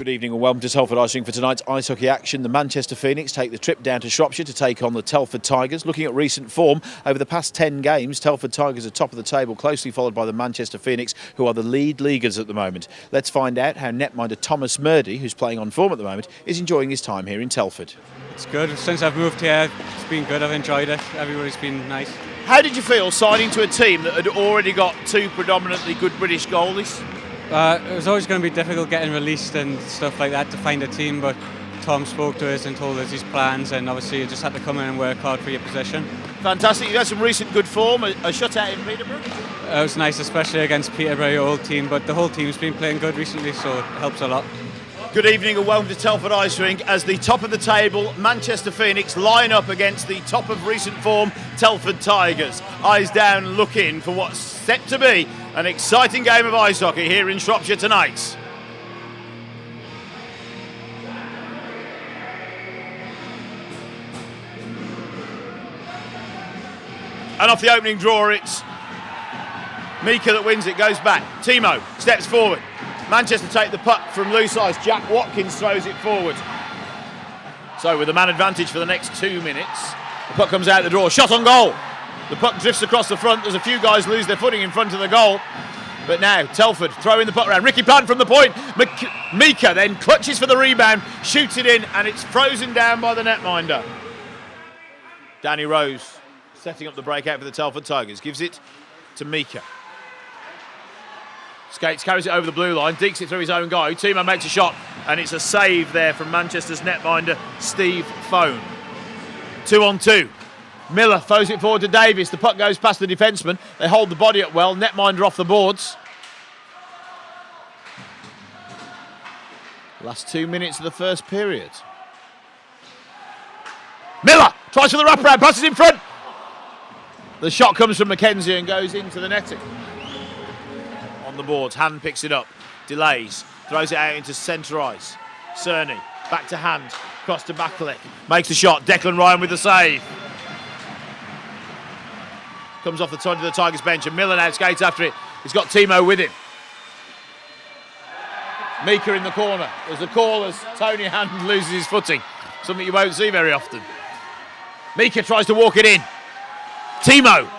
Good evening and welcome to Telford Ice Rink for tonight's ice hockey action. The Manchester Phoenix take the trip down to Shropshire to take on the Telford Tigers. Looking at recent form, over the past 10 games, Telford Tigers are top of the table, closely followed by the Manchester Phoenix, who are the lead leaguers at the moment. Let's find out how netminder Thomas Murdy, who's playing on form at the moment, is enjoying his time here in Telford. It's good. Since I've moved here, it's been good. I've enjoyed it. Everybody's been nice. How did you feel signing to a team that had already got two predominantly good British goalies? It was always going to be difficult getting released and stuff like that to find a team, but Tom spoke to us and told us his plans, and obviously you just had to come in and work hard for your position. Fantastic. You had some recent good form, a shutout in Peterborough. It was nice, especially against Peterborough, your old team, but the whole team's been playing good recently, so it helps a lot. Good evening and welcome to Telford Ice Rink as the top of the table Manchester Phoenix line up against the top of recent form Telford Tigers. Eyes down looking for what's set to be an exciting game of ice hockey here in Shropshire tonight. And off the opening draw it's Mika that wins it, goes back. Timo steps forward. Manchester take the puck from loose ice. Jack Watkins throws it forward. So with a man advantage for the next 2 minutes, the puck comes out the draw. Shot on goal. The puck drifts across the front. There's a few guys lose their footing in front of the goal. But now Telford throwing the puck around. Ricky Plant from the point. Mika then clutches for the rebound, shoots it in, and it's frozen down by the netminder. Danny Rose setting up the breakout for the Telford Tigers. Gives it to Mika. Skates, carries it over the blue line, dekes it through his own guy. Timo makes a shot, and it's a save there from Manchester's netminder, Steve Fohn. 2-on-2. Miller throws it forward to Davis. The puck goes past the defenceman. They hold the body up well. Netminder off the boards. Last 2 minutes of the first period. Miller tries for the wraparound, passes in front. The shot comes from Mackenzie and goes into the netting. On the boards, Hand picks it up, delays, throws it out into centre ice. Cerny, back to Hand, cross to Bakalik, makes the shot. Declan Ryan with the save. Comes off the side of the Tigers bench and Miller now skates after it. He's got Timo with him. Mika in the corner. There's a call as Tony Hand loses his footing. Something you won't see very often. Mika tries to walk it in. Timo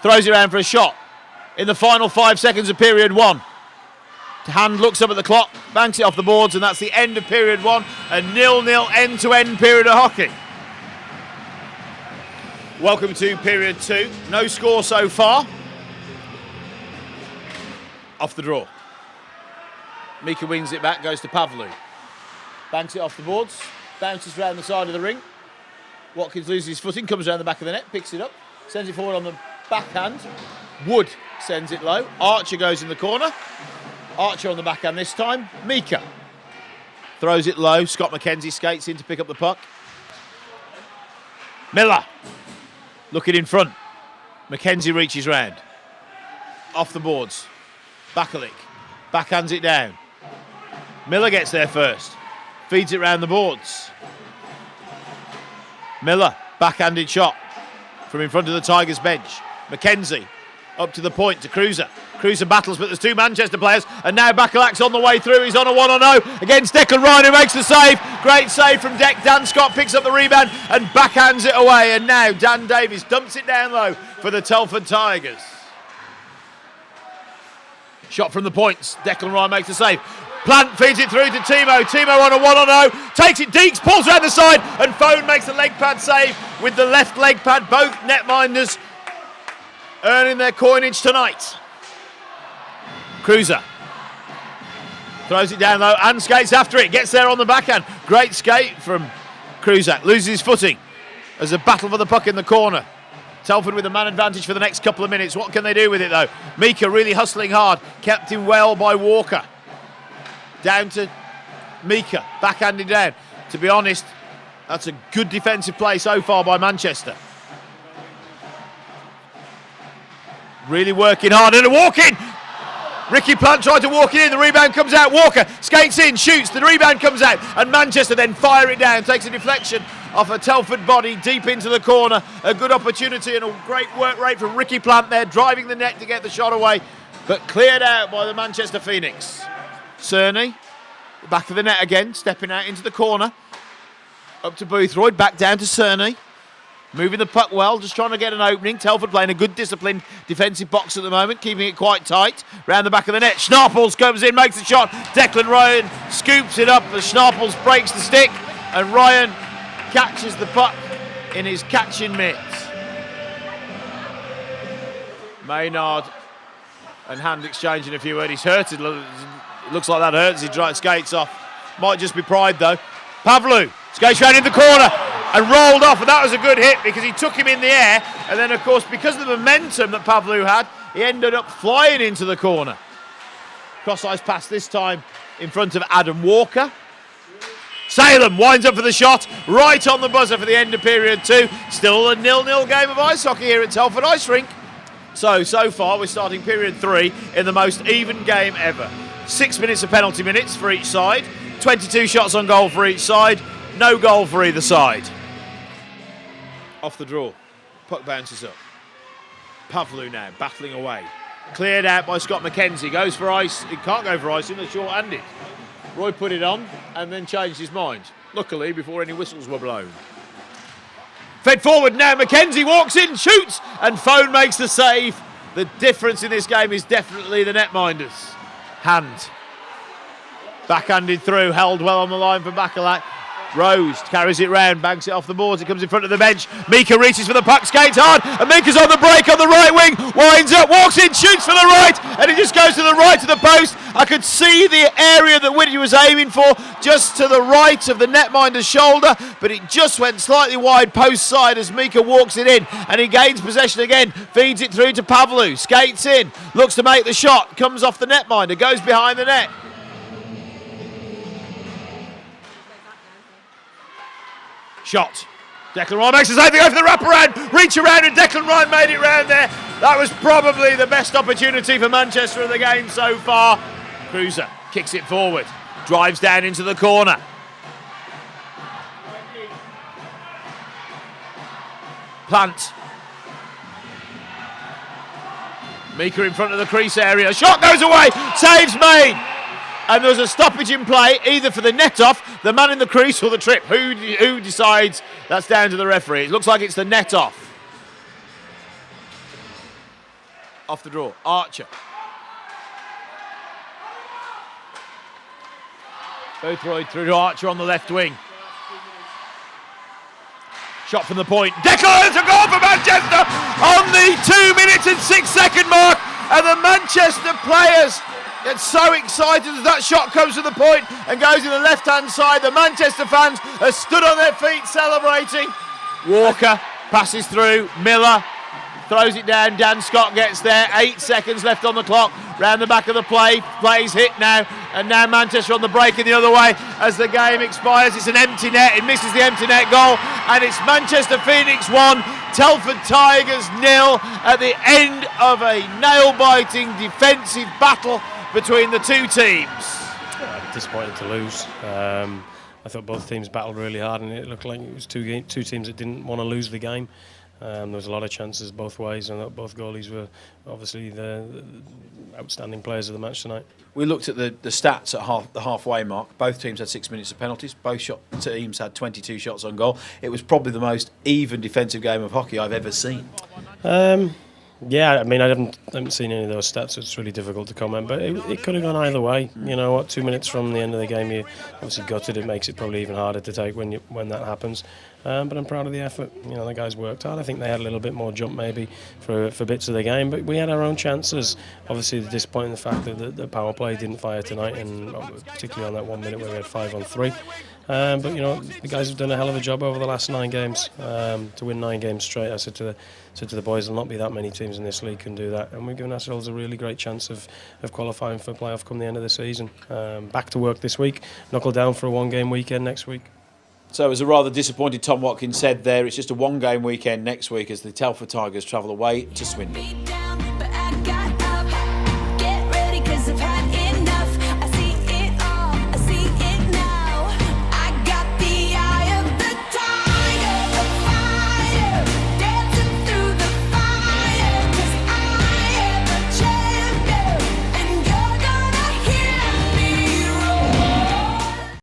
throws it around for a shot. In the final 5 seconds of period one. Hand looks up at the clock, banks it off the boards, and that's the end of period one. A 0-0 end-to-end period of hockey. Welcome to period two. No score so far. Off the draw. Mika wings it back, goes to Pavlu. Banks it off the boards, bounces round the side of the ring. Watkins loses his footing, comes around the back of the net, picks it up, sends it forward on the backhand. Wood sends it low. Archer goes in the corner. Archer on the backhand this time. Mika throws it low. Scott Mackenzie skates in to pick up the puck. Miller looking in front. Mackenzie reaches round. Off the boards. Bakalik backhands it down. Miller gets there first. Feeds it round the boards. Miller, backhanded shot from in front of the Tigers bench. Mackenzie up to the point to Cruiser. Cruiser battles, but there's two Manchester players, and now Bakalak's on the way through. He's on a 1-on-0 against Declan Ryan, who makes the save. Great save from Deck. Dan Scott picks up the rebound and backhands it away, and now Dan Davis dumps it down low for the Telford Tigers. Shot from the points. Declan Ryan makes the save. Plant feeds it through to Timo. Timo on a 1-on-0. Takes it, dekes, pulls around the side, and Fohn makes the leg pad save with the left leg pad. Both netminders earning their coinage tonight. Cruiser throws it down low and skates after it. Gets there on the backhand. Great skate from Cruiser. Loses his footing. There's a battle for the puck in the corner. Telford with a man advantage for the next couple of minutes. What can they do with it though? Mika really hustling hard. Kept him well by Walker. Down to Mika. Backhanded down. To be honest, that's a good defensive play so far by Manchester. Really working hard and a walk in. Ricky Plant tried to walk it in, the rebound comes out. Walker skates in, shoots, the rebound comes out, and Manchester then fire it down. Takes a deflection off a Telford body deep into the corner. A good opportunity and a great work rate from Ricky Plant there, driving the net to get the shot away, but cleared out by the Manchester Phoenix. Cerny Back of the net again, stepping out into the corner. Up to Boothroyd, back down to Cerny. Moving the puck well, just trying to get an opening. Telford playing a good disciplined defensive box at the moment, keeping it quite tight. Round the back of the net, Schnarpels comes in, makes the shot. Declan Ryan scoops it up as Schnarpels breaks the stick, and Ryan catches the puck in his catching mitts. Maynard and hand exchanging a few words. He's hurted. It looks like that hurts. He skates off. Might just be pride though. Pavlu skates round in the corner and rolled off, and that was a good hit because he took him in the air, and then of course because of the momentum that Pavlu had, he ended up flying into the corner. Cross-ice pass this time in front of Adam Walker. Salem winds up for the shot, right on the buzzer for the end of period 2. Still a 0-0 game of ice hockey here at Telford Ice Rink. So far we're starting period 3 in the most even game ever. 6 minutes of penalty minutes for each side, 22 shots on goal for each side, no goal for either side. Off the draw, puck bounces up. Pavlu now battling away. Cleared out by Scott McKenzie, goes for ice. He can't go for ice in the short-handed. Roy put it on and then changed his mind, luckily before any whistles were blown. Fed forward now, McKenzie walks in, shoots, and Phone makes the save. The difference in this game is definitely the netminders. Hand. Backhanded through, held well on the line for Bacalac. Rose carries it round, banks it off the boards, it comes in front of the bench. Mika reaches for the puck, skates hard, and Mika's on the break on the right wing, winds up, walks in, shoots for the right, and he just goes to the right of the post. I could see the area that Whitty was aiming for, just to the right of the netminder's shoulder, but it just went slightly wide post side as Mika walks it in, and he gains possession again, feeds it through to Pavlu, skates in, looks to make the shot, comes off the netminder, goes behind the net. Shot. Declan Ryan makes the save, they go for the wraparound, reach around, and Declan Ryan made it round there. That was probably the best opportunity for Manchester of the game so far. Cruiser kicks it forward, drives down into the corner. Plant. Mika in front of the crease area, shot goes away, saves made. And there's a stoppage in play, either for the net off, the man in the crease, or the trip. Who decides? That's down to the referee. It looks like it's the net off. Off the draw, Archer. Boothroyd through to Archer on the left wing. Shot from the point. Declan's a goal for Manchester on the 2 minutes and 6 second mark, and the Manchester players get so excited as that shot comes to the point and goes in the left-hand side. The Manchester fans are stood on their feet celebrating. Walker passes through. Miller throws it down. Dan Scott gets there. 8 seconds left on the clock. Round the back of the play. Play's hit now. And now Manchester on the break in the other way as the game expires. It's an empty net. It misses the empty net goal. And it's Manchester Phoenix 1, Telford Tigers 0 at the end of a nail-biting defensive battle between the two teams. Disappointed to lose. I thought both teams battled really hard, and it looked like it was two teams that didn't want to lose the game. There was a lot of chances both ways, and both goalies were obviously the outstanding players of the match tonight. We looked at the stats at the halfway mark. Both teams had 6 minutes of penalties. Both teams had 22 shots on goal. It was probably the most even defensive game of hockey I've ever seen. Yeah, I mean, I haven't seen any of those stats, so it's really difficult to comment, but it could have gone either way. You know what, 2 minutes from the end of the game, you obviously gutted. It makes it probably even harder to take when that happens. But I'm proud of the effort. You know, the guys worked hard. I think they had a little bit more jump maybe for bits of the game, but we had our own chances. Obviously, the disappointing fact that the power play didn't fire tonight, and particularly on that 1 minute where we had 5 on 3. But you know, the guys have done a hell of a job over the last 9 games to win 9 games straight. I said to the boys, there'll not be that many teams in this league can do that, and we've given ourselves a really great chance of qualifying for playoff come the end of the season. Back to work this week, knuckle down for a 1-game weekend next week. So as a rather disappointed Tom Watkins said there, it's just a 1-game weekend next week as the Telford Tigers travel away to Swindon.